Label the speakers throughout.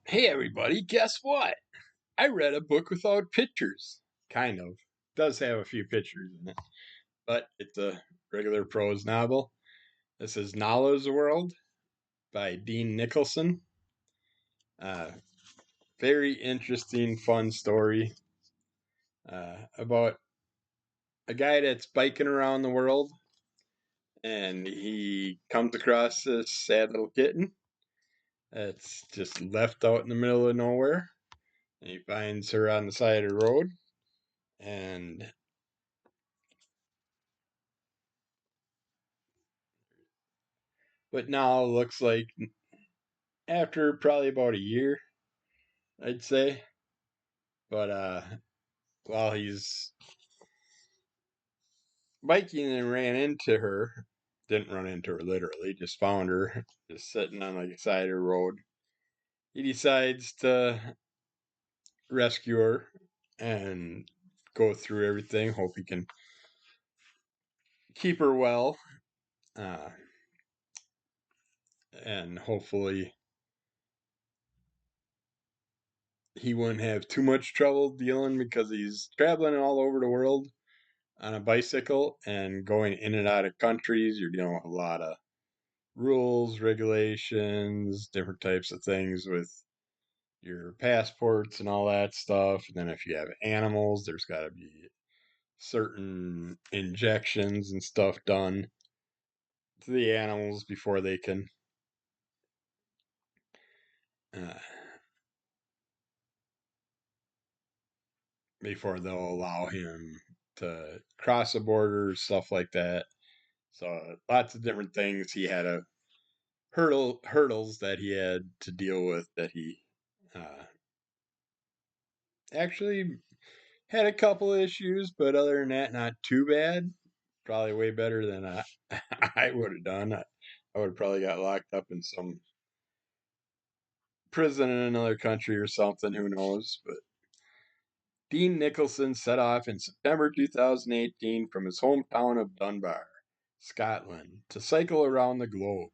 Speaker 1: Hey everybody, guess what? I read a book without pictures. Kind of. Does have a few pictures in it, but it's a regular prose novel. This is Nala's World by Dean Nicholson. Uh, Very interesting, fun story about a guy that's biking around the world and he comes across this sad little kitten that's just left out in the middle of nowhere. And he finds her on the side of the road and but now looks like after probably about a year, I'd say. But while he's biking and ran into her, didn't run into her literally, just found her just sitting on like a side of the road. He decides to rescue her and go through everything. Hope he can keep her well, uh, and hopefully he wouldn't have too much trouble dealing because he's traveling all over the world on a bicycle and going in and out of countries. You're dealing with a lot of rules, regulations, different types of things with your passports and all that stuff. And then if you have animals, there's got to be certain injections and stuff done to the animals uh, before they'll allow him to cross a border, stuff like that. So lots of different things. He had a hurdles that he had to deal with that he uh, actually had a couple issues, but other than that, not too bad. Probably way better than I would have done. I would have probably got locked up in some prison in another country or something. Who knows? But Dean Nicholson set off in September 2018 from his hometown of Dunbar, Scotland, to cycle around the globe.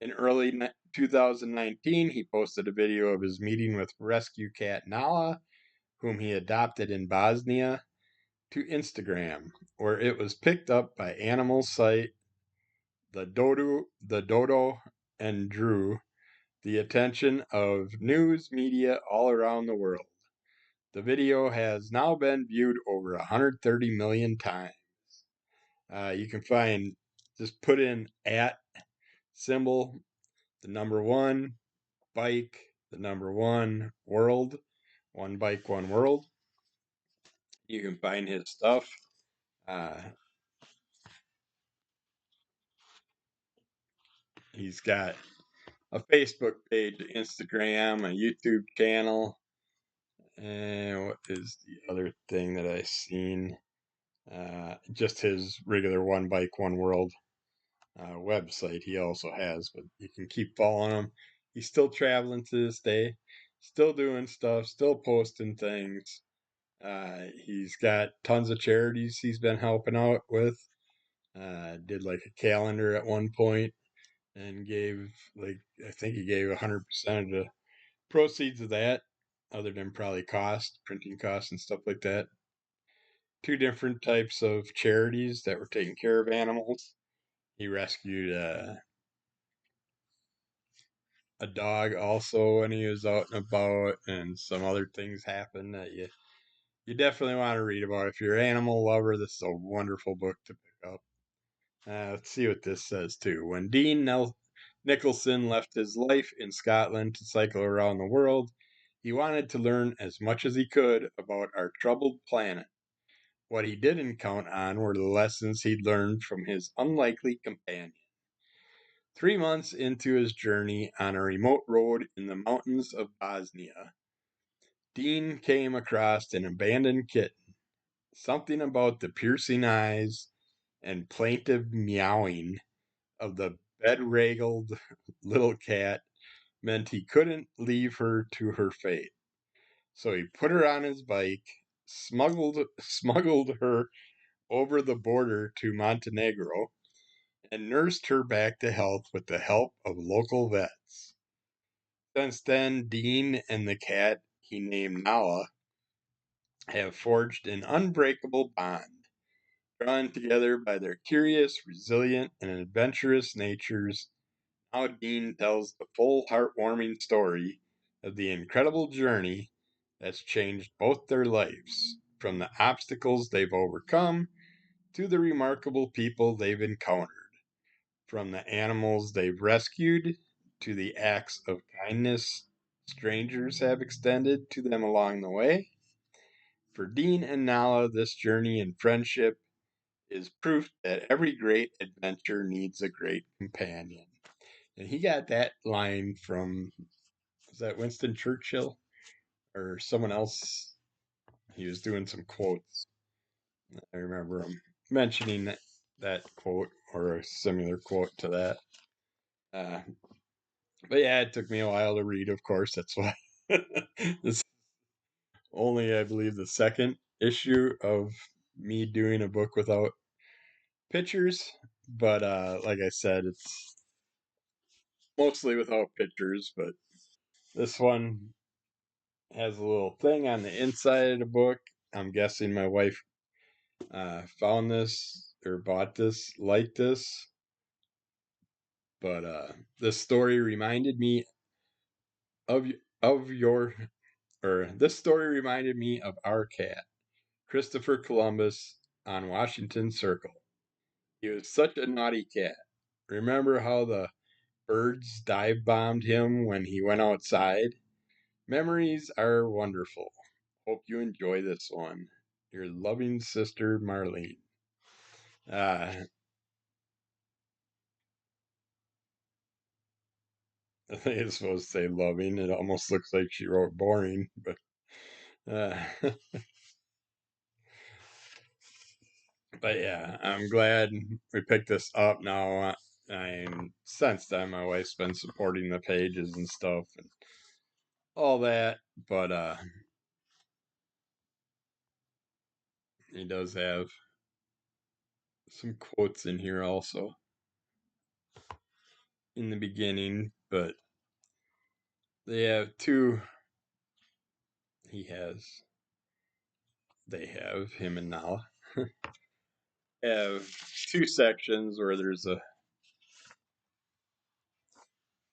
Speaker 1: In early 2019, he posted a video of his meeting with rescue cat Nala, whom he adopted in Bosnia, to Instagram, where it was picked up by animal site the Dodo and drew the attention of news media all around the world. The video has now been viewed over 130 million times. You can find, just put in at symbol, the number one, bike, the number one, world, one bike, one world. You can find his stuff. Uh, he's got a Facebook page, Instagram, a YouTube channel. And what is the other thing that I seen? Just his regular One Bike One World website he also has, but you can keep following him. He's still traveling to this day, still doing stuff, still posting things. He's got tons of charities he's been helping out with. Did like a calendar at one point and gave like I think he gave 100% of the proceeds of that, other than probably printing costs and stuff like that. Two different types of charities that were taking care of animals. He rescued a dog also when he was out and about, and some other things happened that you definitely want to read about. If you're an animal lover, this is a wonderful book to pick up. Let's see what this says too. When Nicholson left his life in Scotland to cycle around the world, he wanted to learn as much as he could about our troubled planet. What he didn't count on were the lessons he'd learned from his unlikely companion. 3 months into his journey on a remote road in the mountains of Bosnia, Dean came across an abandoned kitten. Something about the piercing eyes and plaintive meowing of the bedraggled little cat meant he couldn't leave her to her fate. So he put her on his bike, smuggled her over the border to Montenegro, and nursed her back to health with the help of local vets. Since then, Dean and the cat he named Nala have forged an unbreakable bond, drawn together by their curious, resilient, and adventurous natures. Now Dean tells the full, heartwarming story of the incredible journey that's changed both their lives, from the obstacles they've overcome to the remarkable people they've encountered, from the animals they've rescued to the acts of kindness strangers have extended to them along the way. For Dean and Nala, this journey in friendship is proof that every great adventure needs a great companion. And he got that line from, was that Winston Churchill or someone else? He was doing some quotes. I remember him mentioning that quote or a similar quote to that. Uh, but yeah, it took me a while to read, of course. That's why this is only, I believe, the second issue of me doing a book without pictures. But like I said, it's mostly without pictures. But this one has a little thing on the inside of the book. I'm guessing my wife found this or bought this, liked this. But this story reminded me of of your, or this story reminded me of our cat, Christopher Columbus on Washington Circle. He was such a naughty cat. Remember how the birds dive bombed him when he went outside? Memories are wonderful. Hope you enjoy this one. Your loving sister, Marlene. Uh, I think it's supposed to say loving. It almost looks like she wrote boring, but uh, but yeah, I'm glad we picked this up now. And since then, my wife's been supporting the pages and stuff and all that. But he does have some quotes in here also in the beginning. But they have two. He has. They have him and Nala have two sections where there's a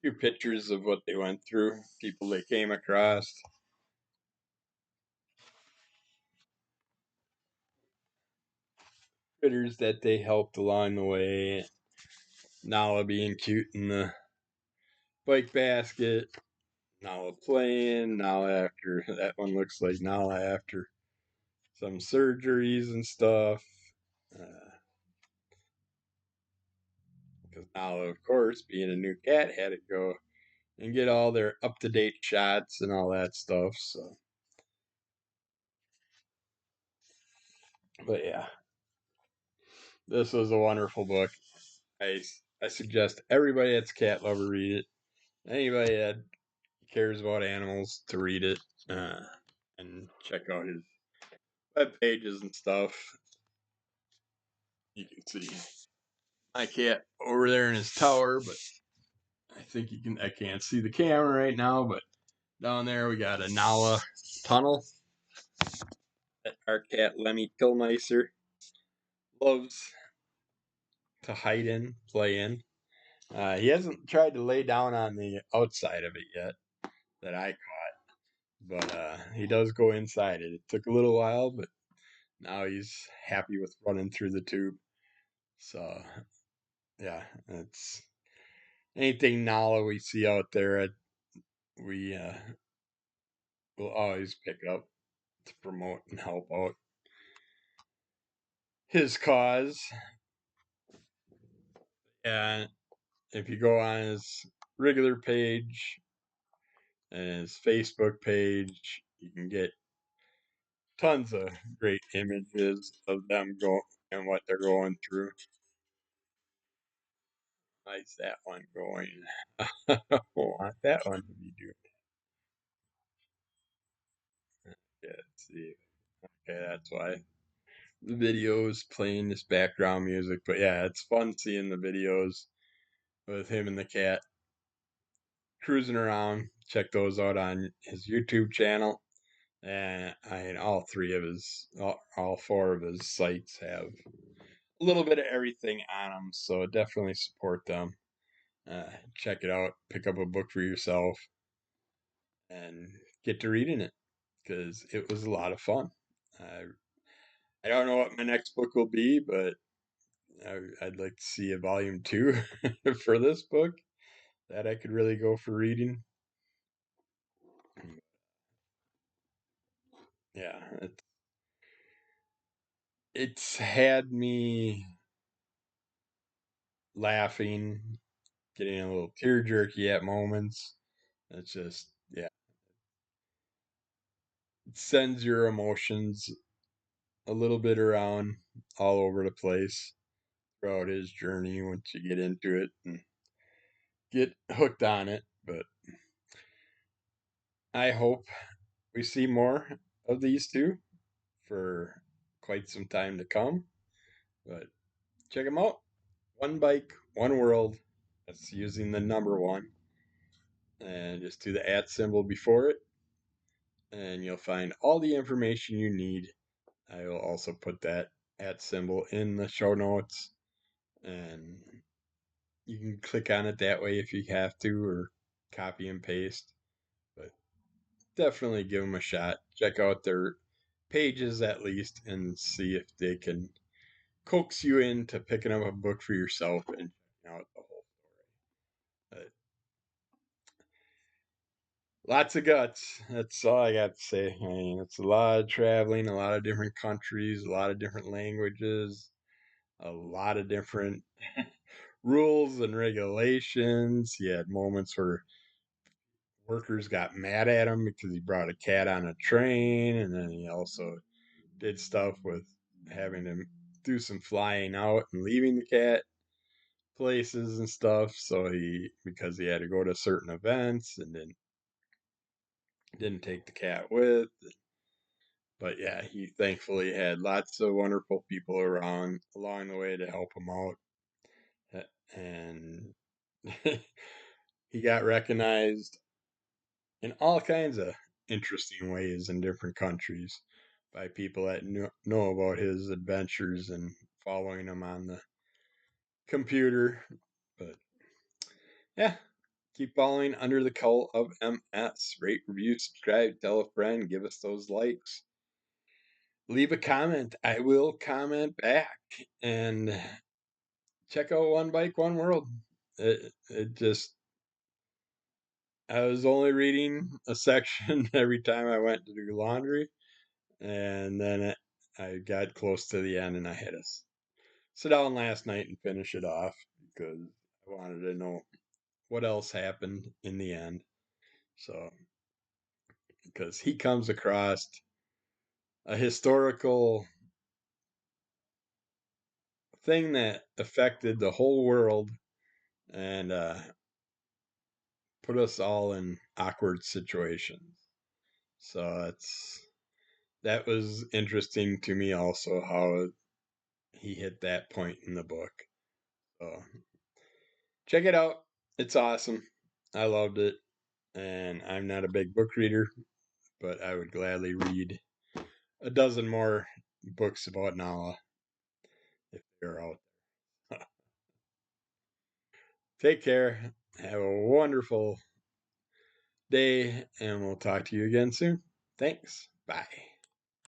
Speaker 1: few pictures of what they went through, people they came across, critters that they helped along the way. Nala being cute in the bike basket, Nala playing, Nala after that one looks like Nala after some surgeries and stuff. Because Nala, of course, being a new cat, had to go and get all their up to date shots and all that stuff. So, but yeah, this was a wonderful book. I, I suggest everybody that's a cat lover read it. Anybody that cares about animals to read it uh, and check out his web pages and stuff. You can see my cat over there in his tower, but I think you can. I can't see the camera right now, but down there we got a Nala tunnel that our cat Lemmy Killmeister loves to hide in, play in. He hasn't tried to lay down on the outside of it yet that I caught, but he does go inside it. It took a little while, but now he's happy with running through the tube. So yeah, it's anything Nala we see out there, we will always pick up to promote and help out his cause. And if you go on his regular page and his Facebook page, you can get tons of great images of them go and what they're going through. How's that one going? I want that one to be doing. Yeah, let's see. Okay, that's why the videos playing this background music. But yeah, it's fun seeing the videos with him and the cat cruising around check those out on his YouTube channel. And all four of his sites have a little bit of everything on them. So definitely support them. Check it out. Pick up a book for yourself and get to reading it because it was a lot of fun. I don't know what my next book will be, but I'd like to see a volume two for this book that I could really go for reading. Yeah, it's had me laughing, getting a little tear jerky at moments. It's just, yeah, it sends your emotions a little bit around all over the place throughout his journey once you get into it and get hooked on it. But I hope we see more of these two for quite some time to come. But check them out. One bike, one world. That's using the number one. And just do the @ symbol before it. And you'll find all the information you need. I will also put that @ symbol in the show notes. And you can click on it that way if you have to, or copy and paste. But definitely give them a shot. Check out their pages at least and see if they can coax you into picking up a book for yourself and checking out the whole story. Lots of guts. That's all I got to say. I mean, it's a lot of traveling, a lot of different countries, a lot of different languages, a lot of different rules and regulations. He had moments where workers got mad at him because he brought a cat on a train, and then he also did stuff with having to do some flying out and leaving the cat places and stuff. So because he had to go to certain events and then didn't take the cat with. But yeah, he thankfully had lots of wonderful people around along the way to help him out. And he got recognized in all kinds of interesting ways in different countries by people that know about his adventures and following him on the computer. But yeah, keep following Under the Cult of MS. Rate, review, subscribe, tell a friend, give us those likes. Leave a comment. I will comment back. And check out One Bike, One World. It just, I was only reading a section every time I went to do laundry. And then I got close to the end and I had to sit down last night and finish it off because I wanted to know what else happened in the end. So, because he comes across a historical thing that affected the whole world and put us all in awkward situations. So that was interesting to me also how he hit that point in the book. So check it out. It's awesome. I loved it. And I'm not a big book reader, but I would gladly read a dozen more books about Nala if they're out. Take care. Have a wonderful day, and we'll talk to you again soon. Thanks. Bye.